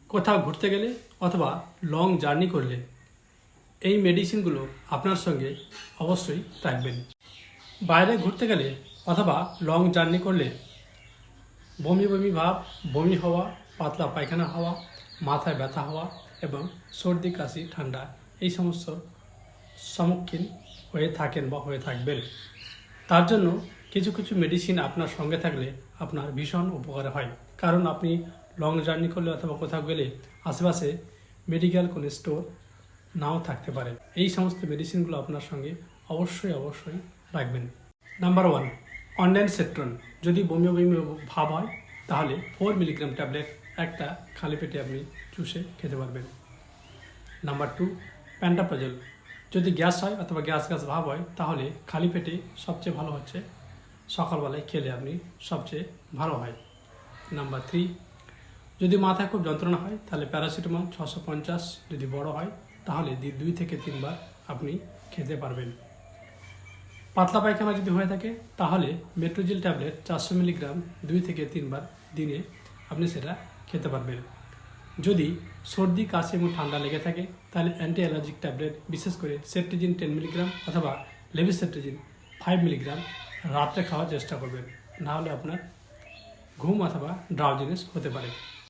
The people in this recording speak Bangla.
কোথাও ঘুরতে গেলে অথবা লং জার্নি করলে এই মেডিসিনগুলো আপনার সঙ্গে অবশ্যই রাখবেন। বাইরে ঘুরতে গেলে অথবা লং জার্নি করলে বমি বমি ভাব, বমি হওয়া, পাতলা পায়খানা হওয়া, মাথায় ব্যথা হওয়া এবং সর্দি কাশি ঠান্ডা এই সমস্ত সম্মুখীন হয়ে থাকেন বা হয়ে থাকবেন। তার জন্য কিছু কিছু মেডিসিন আপনার সঙ্গে থাকলে আপনার ভীষণ উপকার হয়। কারণ আপনি লং জার্নি করলে অথবা কোথাও গেলে আশেপাশে মেডিকেল কোনো স্টোর নাও থাকতে পারে। এই সমস্ত মেডিসিনগুলো আপনার সঙ্গে অবশ্যই রাখবেন। Number 1, ondansetron. যদি বমি বমি ভাব হয় তাহলে 4 মিলিগ্রাম ট্যাবলেট একটা খালি পেটে আপনি চুষে খেতে পারবেন। নাম্বার 2, প্যান্টাপ্রাজল। যদি গ্যাস হয় অথবা গ্যাস ভাব হয় তাহলে খালি পেটে সবচেয়ে ভালো হচ্ছে সকালবেলায় খেলে আপনি সবচেয়ে ভালো হয়। নাম্বার 3, যদি মাথায় খুব যন্ত্রণা হয় তাহলে প্যারাসিটামল 650 যদি বড় হয় তাহলে 2 থেকে 3 বার আপনি খেতে পারবেন। পাতলা পায়খানা যদি হয়ে থাকে তাহলে মেট্রোজিল ট্যাবলেট 400 মিলিগ্রাম 2 থেকে 3 বার দিনে আপনি সেটা খেতে পারবেন। যদি সর্দি কাশি এবং ঠান্ডা লেগে থাকে তাহলে অ্যান্টি অ্যালার্জিক ট্যাবলেট বিশেষ করে সেট্রিজিন 10 মিলিগ্রাম অথবা লেভিসেট্রিজিন 5 মিলিগ্রাম রাত্রে খাওয়ার চেষ্টা করবেন, নাহলে আপনার ঘুম অথবা ড্রাউজিনেস হতে পারে।